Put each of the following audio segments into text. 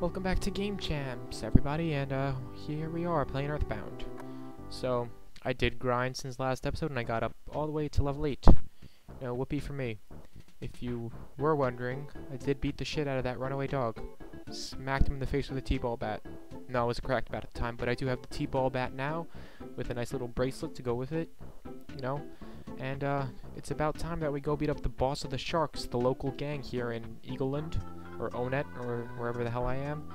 Welcome back to Game Champs, everybody, and here we are playing Earthbound. So, I did grind since last episode, and I got up all the way to level 8. Now, whoopee for me. If you were wondering, I did beat the shit out of that runaway dog. Smacked him in the face with a T-ball bat. No, it was a cracked bat at the time, but I do have the T-ball bat now, with a nice little bracelet to go with it, you know. And, it's about time that we go beat up the boss of the Sharks, the local gang here in Eagleland. Or Onet, or wherever the hell I am.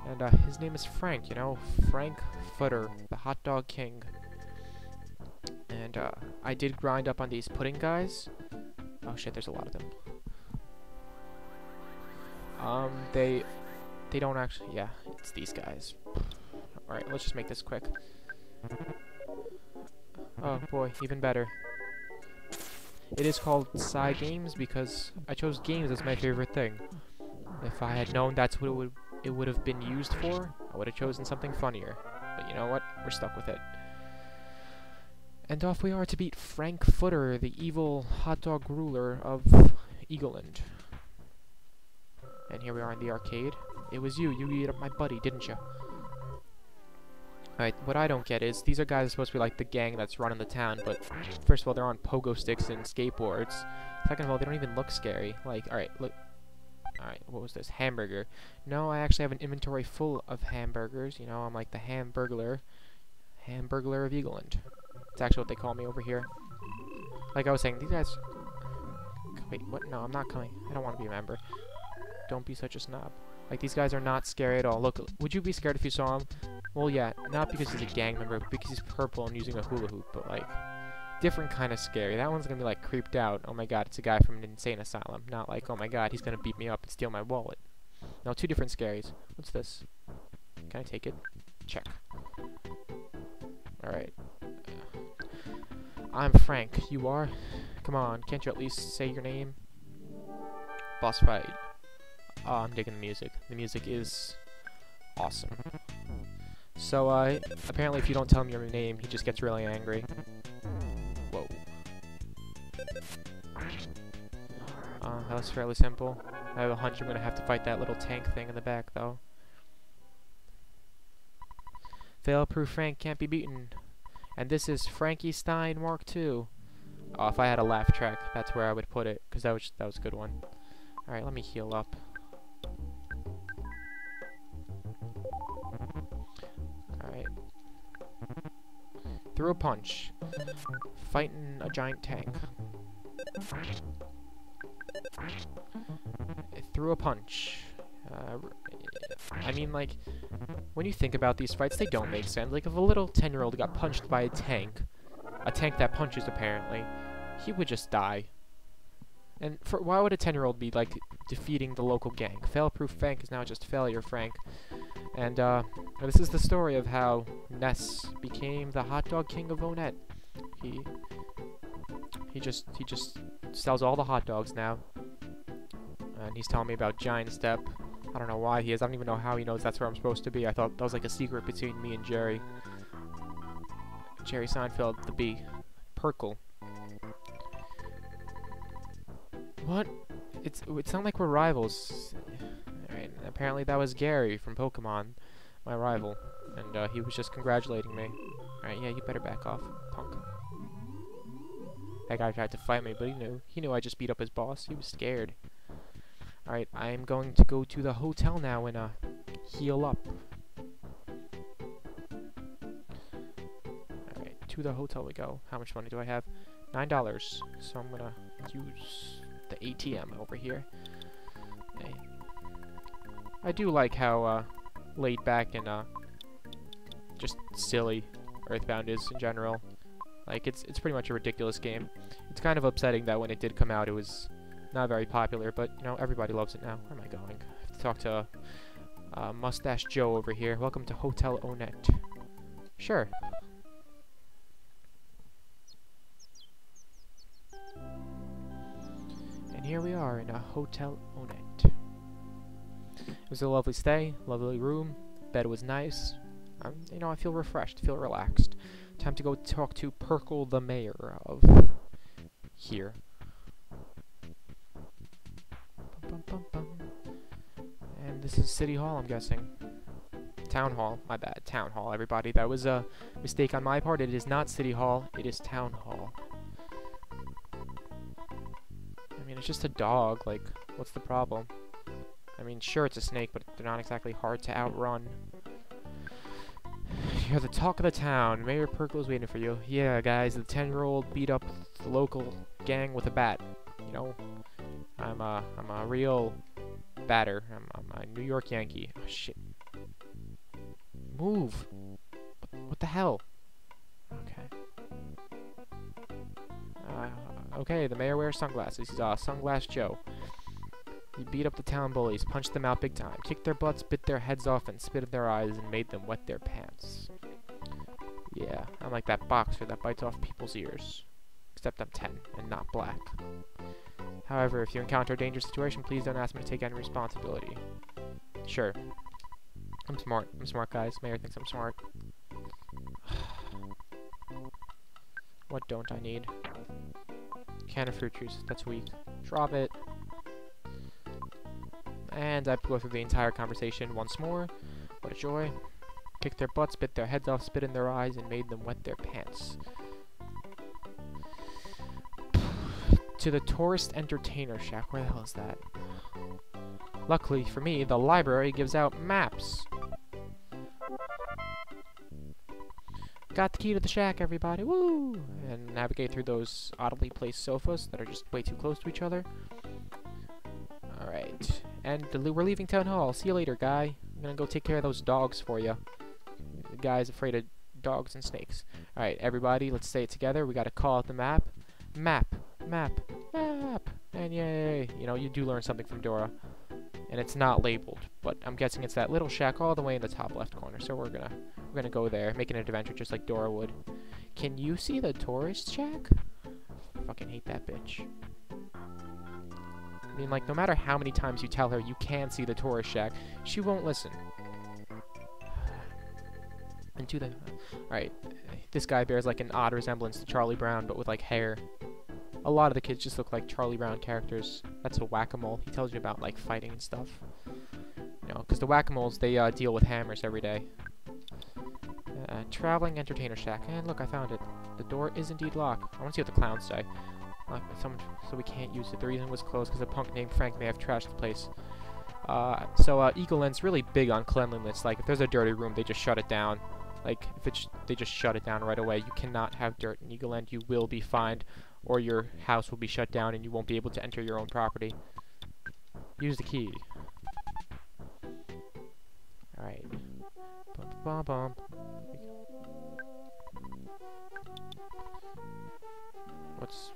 And his name is Frank, you know, Frank Footer, the hot dog king. And I did grind up on these pudding guys. Oh shit, there's a lot of them. They don't actually, yeah, it's these guys. Alright, let's just make this quick. Oh boy, even better. It is called Psy Games because I chose games as my favorite thing. If I had known that's what it would have been used for, I would have chosen something funnier. But you know what? We're stuck with it. And off we are to beat Frank Footer, the evil hot dog ruler of Eagleland. And here we are in the arcade. It was you. You beat up my buddy, didn't you? Alright, what I don't get is, these are guys supposed to be like the gang that's running the town, but first of all, they're on pogo sticks and skateboards. Second of all, they don't even look scary. Like, alright, look. Alright, what was this? Hamburger. No, I actually have an inventory full of hamburgers. You know, I'm like the Hamburglar of Eagleland. That's actually what they call me over here. Like I was saying, these guys... Wait, what? No, I'm not coming. I don't want to be a member. Don't be such a snob. Like, these guys are not scary at all. Look, would you be scared if you saw him? Well, yeah, not because he's a gang member, but because he's purple and using a hula hoop, but like... different kind of scary. That one's gonna be like creeped out. Oh my god, it's a guy from an insane asylum. Not like, oh my god, he's gonna beat me up and steal my wallet. No, two different scaries. What's this? Can I take it? Check. Alright. I'm Frank. You are? Come on, can't you at least say your name? Boss fight. Oh, I'm digging the music. The music is awesome. So, apparently if you don't tell him your name, he just gets really angry. Whoa. That was fairly simple. I have a hunch I'm gonna have to fight that little tank thing in the back, though. Fail-proof Frank can't be beaten. And this is Frankie Stein Mark II. Oh, if I had a laugh track, that's where I would put it, because that was a good one. Alright, let me heal up. Alright. Threw a punch. Fighting a giant tank. It threw a punch. I mean, like, when you think about these fights, they don't make sense. Like, if a little 10-year-old got punched by a tank that punches apparently, he would just die. And why would a 10-year-old be, like, defeating the local gang? Fail-proof Frank is now just Failure Frank. And, this is the story of how Ness became the hot dog king of Onet. He just sells all the hot dogs now. And he's telling me about Giant Step. I don't know why he is. I don't even know how he knows that's where I'm supposed to be. I thought that was like a secret between me and Jerry. Jerry Seinfeld, the bee. Perkle. What? It sounds like we're rivals. Alright, apparently that was Gary from Pokemon, my rival. And he was just congratulating me. Alright, yeah, you better back off, punk. That guy tried to fight me, but he knew. He knew I just beat up his boss. He was scared. Alright, I'm going to go to the hotel now and heal up. Alright, to the hotel we go. How much money do I have? $9. So I'm gonna use the ATM over here. Okay. I do like how laid back and just silly Earthbound is in general. Like, it's pretty much a ridiculous game. It's kind of upsetting that when it did come out, it was not very popular, but, you know, everybody loves it now. Where am I going? I have to talk to Mustache Joe over here. Welcome to Hotel Onet. Sure. And here we are in a Hotel Onet. It was a lovely stay, lovely room. Bed was nice. You know, I feel refreshed, feel relaxed. Time to go talk to Perkle, the mayor of here. And this is City Hall, I'm guessing. Town Hall, my bad. Town Hall, everybody. That was a mistake on my part. It is not City Hall, it is Town Hall. I mean, it's just a dog, like, what's the problem? I mean, sure, it's a snake, but they're not exactly hard to outrun. You're the talk of the town. Mayor Perkle's waiting for you. Yeah, guys, the 10-year-old beat up the local gang with a bat. You know, I'm a real batter. I'm a New York Yankee. Oh, shit. Move. What the hell? Okay. Okay, the mayor wears sunglasses. He's Sunglass Joe. He beat up the town bullies, punched them out big time, kicked their butts, bit their heads off, and spit in their eyes, and made them wet their pants. Yeah, I'm like that boxer that bites off people's ears. Except I'm 10, and not black. However, if you encounter a dangerous situation, please don't ask me to take any responsibility. Sure. I'm smart. I'm smart, guys. Mayor thinks I'm smart. What don't I need? Can of fruit juice. That's weak. Drop it. And I go through the entire conversation once more. What a joy. Kicked their butts, bit their heads off, spit in their eyes, and made them wet their pants. To the Tourist Entertainer Shack. Where the hell is that? Luckily for me, the library gives out maps. Got the key to the shack, everybody. Woo! And navigate through those oddly placed sofas that are just way too close to each other. Alright. And we're leaving Town Hall. See you later, guy. I'm gonna go take care of those dogs for you. The guy's afraid of dogs and snakes. Alright, everybody, let's say it together. We gotta call out the map. Map. Map. Map. And yay. You know, you do learn something from Dora. And it's not labeled, but I'm guessing it's that little shack all the way in the top left corner. So we're gonna go there, make an adventure just like Dora would. Can you see the tourist shack? I fucking hate that bitch. I mean, like, no matter how many times you tell her you can see the tourist shack, she won't listen. And to the... Alright, this guy bears, like, an odd resemblance to Charlie Brown, but with, like, hair. A lot of the kids just look like Charlie Brown characters. That's a whack-a-mole. He tells you about, like, fighting and stuff. You know, because the whack-a-moles, they deal with hammers every day. Traveling Entertainer Shack. And look, I found it. The door is indeed locked. I want to see what the clowns say. So we can't use it. The reason it was closed because a punk named Frank may have trashed the place. Eagle End's really big on cleanliness. Like, if there's a dirty room, they just shut it down. Like, they just shut it down right away. You cannot have dirt in Eagle End. You will be fined, or your house will be shut down, and you won't be able to enter your own property. Use the key. Alright. Bum, bum, bum. What's...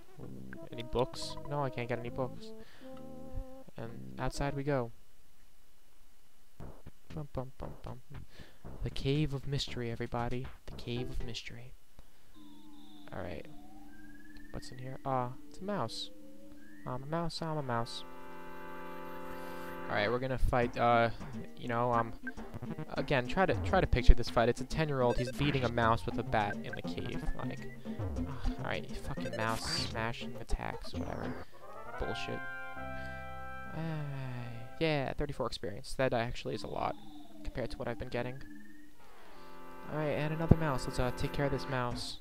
Any books? No, I can't get any books. And outside we go. Bum, bum, bum, bum. The Cave of Mystery, everybody. The Cave of Mystery. Alright. What's in here? It's a mouse. I'm a mouse, I'm a mouse. Alright, we're gonna fight, you know, again, try to picture this fight. It's a 10-year-old, he's beating a mouse with a bat in the cave, like, alright, fucking mouse, smashing attacks, whatever. Bullshit. Yeah, 34 experience. That actually is a lot, compared to what I've been getting. Alright, and another mouse. Let's, take care of this mouse.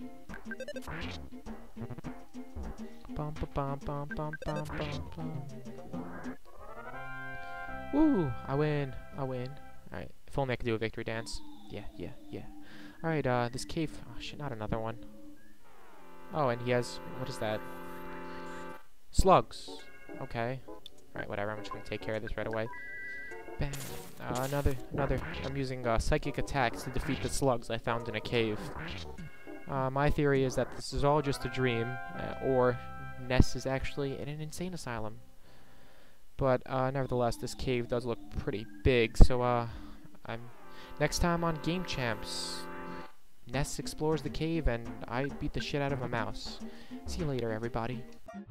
Bum, bum, bum, bum, bum, bum, bum. Woo! I win. I win. Alright. If only I could do a victory dance. Yeah, yeah, yeah. Alright, this cave... Oh, shit, not another one. Oh, and he has... What is that? Slugs. Okay. Alright, whatever. I'm just gonna take care of this right away. Bam. Another... I'm using, psychic attacks to defeat the slugs I found in a cave. My theory is that this is all just a dream, or Ness is actually in an insane asylum. But, nevertheless, this cave does look pretty big, so, next time on Game Champs, Ness explores the cave, and I beat the shit out of a mouse. See you later, everybody.